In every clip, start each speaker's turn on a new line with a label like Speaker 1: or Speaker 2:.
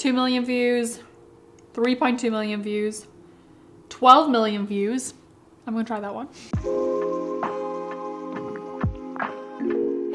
Speaker 1: 2 million views, 3.2 million views, 12 million views. I'm gonna try that one.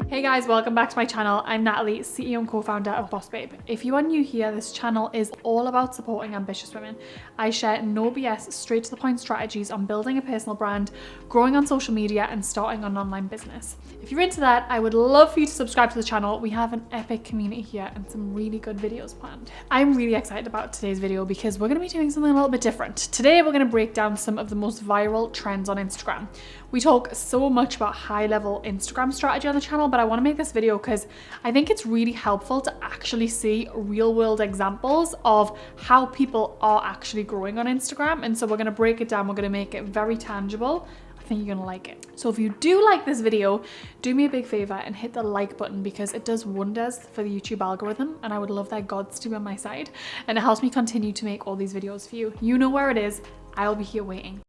Speaker 1: Hey guys, welcome back to my channel. I'm Natalie, CEO and co-founder of Boss Babe. If you are new here, this channel is all about supporting ambitious women. I share no BS, straight to the point strategies on building a personal brand, growing on social media, and starting an online business. If you're into that, I would love for you to subscribe to the channel. We have an epic community here and some really good videos planned. I'm really excited about today's video because we're gonna be doing something a little bit different. Today, we're gonna break down some of the most viral trends on Instagram. We talk so much about high-level Instagram strategy on the channel, but I want to make this video because I think it's really helpful to actually see real-world examples of how people are actually growing on Instagram. And so we're going to break it down. We're going to make it very tangible. I think you're going to like it. So if you do like this video, do me a big favor and hit the like button because it does wonders for the YouTube algorithm, and I would love that gods to be on my side, and it helps me continue to make all these videos for you. You know where it is. I'll be here waiting.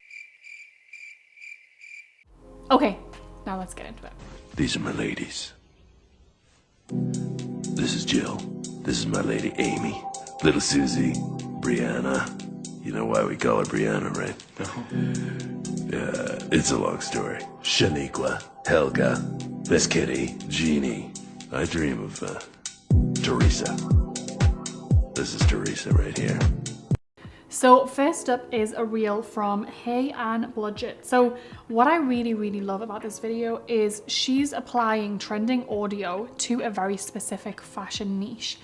Speaker 1: Okay, now let's get into it.
Speaker 2: These are my ladies. This is Jill. This is my lady Amy. Little Susie. Brianna. You know why we call her Brianna, right? No. Yeah, it's a long story. Shaniqua. Helga. Miss Kitty. Jeannie. I dream of, Teresa. This is Teresa right here.
Speaker 1: So first up is a reel from Hey Ann Bludget. So what I really love about this video is she's applying trending audio to a very specific fashion niche.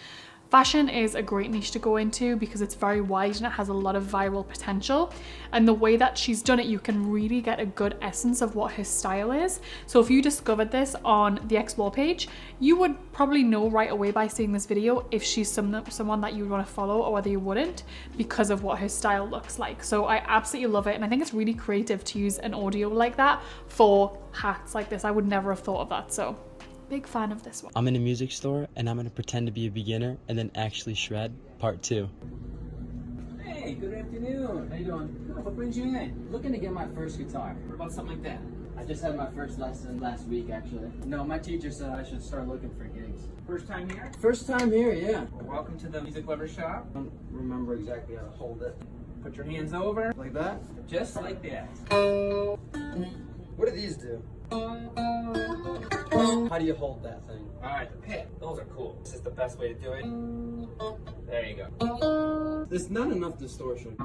Speaker 1: Fashion is a great niche to go into because it's very wide and it has a lot of viral potential. And the way that she's done it, you can really get a good essence of what her style is. So if you discovered this on the Explore page, you would probably know right away by seeing this video if she's someone that you would want to follow or whether you wouldn't, because of what her style looks like. So I absolutely love it. And I think it's really creative to use an audio like that for hats like this. I would never have thought of that. So big fan of this one.
Speaker 3: I'm in a music store and I'm gonna pretend to be a beginner and then actually shred part 2.
Speaker 4: Hey, good afternoon. How you doing? Good. What brings you in?
Speaker 5: Looking to get my first guitar.
Speaker 4: What about something like that?
Speaker 5: I just had my first lesson last week, actually. No, my teacher said I should start looking for gigs.
Speaker 4: First time here?
Speaker 5: First time here, yeah.
Speaker 4: Well, welcome to the Music Lover Shop.
Speaker 5: I don't remember exactly how to hold it.
Speaker 4: Put your hands over.
Speaker 5: Like that?
Speaker 4: Just like that.
Speaker 5: What do these do? How do you hold that thing?
Speaker 4: Alright, the pick. Those are cool. This is the best way to do it. There you go.
Speaker 5: There's not enough distortion.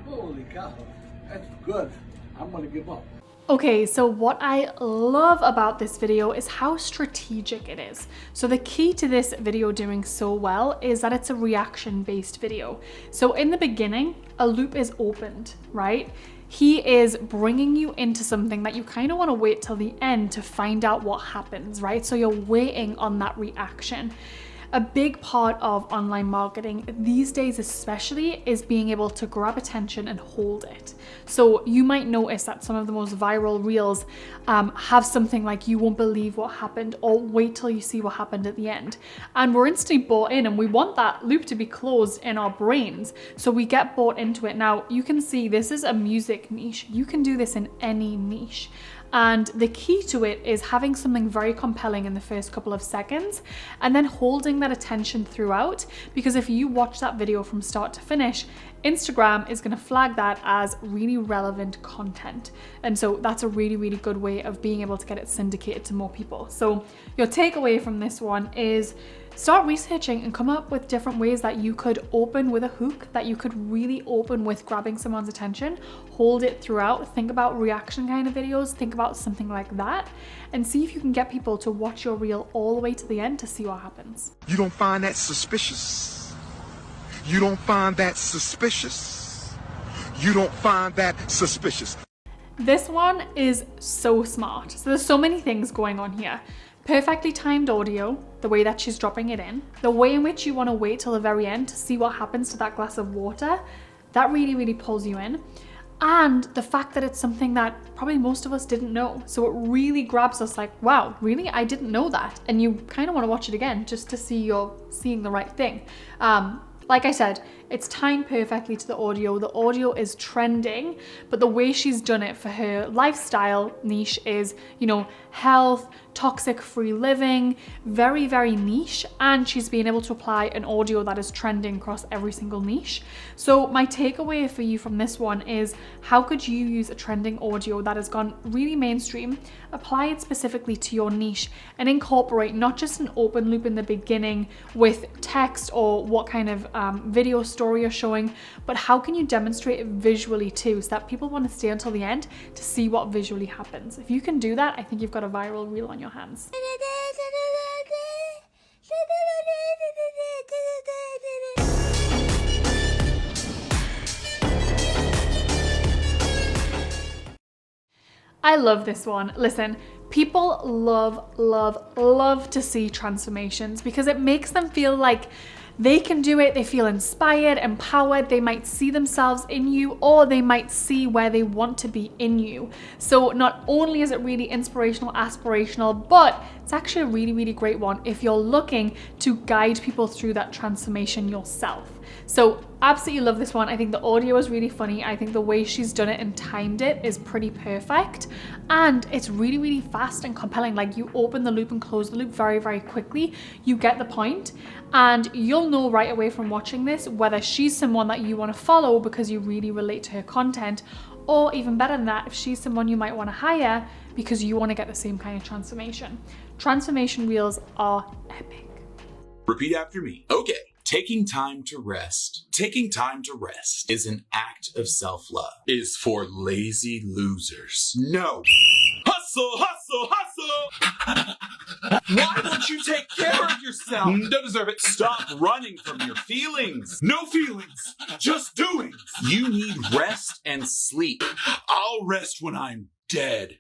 Speaker 5: Holy cow. That's good. I'm gonna give up.
Speaker 1: Okay, so what I love about this video is how strategic it is. So the key to this video doing so well is that it's a reaction-based video. So in the beginning, a loop is opened, right? He is bringing you into something that you kind of want to wait till the end to find out what happens, right? So you're waiting on that reaction. A big part of online marketing these days especially is being able to grab attention and hold it. So you might notice that some of the most viral reels have something like "you won't believe what happened" or "wait till you see what happened at the end." And we're instantly bought in and we want that loop to be closed in our brains. So we get bought into it. Now you can see this is a music niche. You can do this in any niche. And the key to it is having something very compelling in the first couple of seconds and then holding that attention throughout, because if you watch that video from start to finish, Instagram is going to flag that as really relevant content. And so that's a really good way of being able to get it syndicated to more people. So your takeaway from this one is start researching and come up with different ways that you could open with a hook, that you could really open with grabbing someone's attention, hold it throughout, think about reaction kind of videos, think about something like that, and see if you can get people to watch your reel all the way to the end to see what happens.
Speaker 6: You don't find that suspicious? You don't find that suspicious? You don't find that suspicious?
Speaker 1: This one is so smart. So there's so many things going on here. Perfectly timed audio, the way that she's dropping it in, the way in which you want to wait till the very end to see what happens to that glass of water, that really pulls you in. And the fact that it's something that probably most of us didn't know. So it really grabs us like, wow, really? I didn't know that. And you kind of want to watch it again just to see you're seeing the right thing. Like I said, It's timed perfectly to the audio. The audio is trending, but the way she's done it for her lifestyle niche is, you know, health, toxic free living, very, very niche. And she's been able to apply an audio that is trending across every single niche. So my takeaway for you from this one is, how could you use a trending audio that has gone really mainstream, apply it specifically to your niche, and incorporate not just an open loop in the beginning with text or what kind of video story you're showing, but how can you demonstrate it visually too, so that people want to stay until the end to see what visually happens. If you can do that, I think you've got a viral reel on your hands. I love this one. Listen, people love to see transformations because it makes them feel like they can do it. They feel inspired, empowered. They might see themselves in you, or they might see where they want to be in you. So not only is it really inspirational, aspirational, but it's actually a really, really great one if you're looking to guide people through that transformation yourself. So absolutely love this one. I think the audio is really funny. I think the way she's done it and timed it is pretty perfect. And it's really, really fast and compelling. Like, you open the loop and close the loop very, very quickly. You get the point, and you'll know right away from watching this whether she's someone that you want to follow because you really relate to her content, or even better than that, if she's someone you might want to hire because you want to get the same kind of transformation. Transformation reels are epic.
Speaker 7: Repeat after me. Okay. Taking time to rest. Taking time to rest is an act of self-love. Is for lazy losers. No. Hustle, hustle, hustle! Why don't you take care of yourself? Don't deserve it. Stop running from your feelings. No feelings, just doings. You need rest and sleep. I'll rest when I'm dead.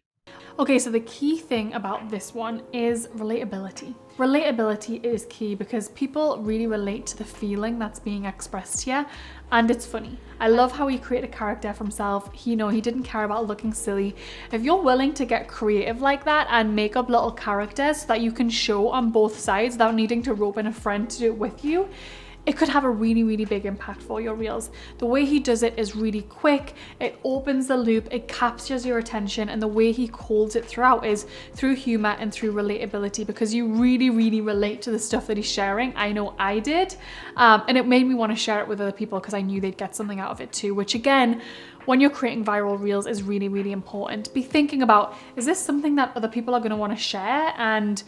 Speaker 1: Okay, so the key thing about this one is relatability. Relatability is key because people really relate to the feeling that's being expressed here, and it's funny. I love how he created a character for himself. He didn't care about looking silly. If you're willing to get creative like that and make up little characters so that you can show on both sides without needing to rope in a friend to do it with you, it could have a really, really big impact for your reels. The way he does it is really quick. It opens the loop, it captures your attention, and the way he holds it throughout is through humor and through relatability, because you really, really relate to the stuff that he's sharing. I know I did. And it made me want to share it with other people because I knew they'd get something out of it too, which again, when you're creating viral reels is really, really important. Be thinking about, is this something that other people are going to want to share, and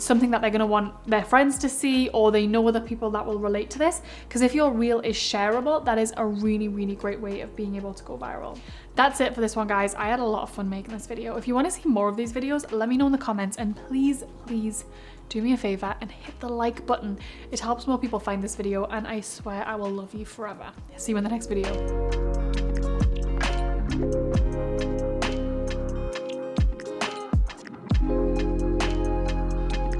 Speaker 1: something that they're going to want their friends to see, or they know other people that will relate to this? Because if your reel is shareable, that is a really, really great way of being able to go viral. That's it for this one, guys. I had a lot of fun making this video. If you want to see more of these videos, let me know in the comments, and please, please do me a favor and hit the like button. It helps more people find this video, and I swear I will love you forever. See you in the next video.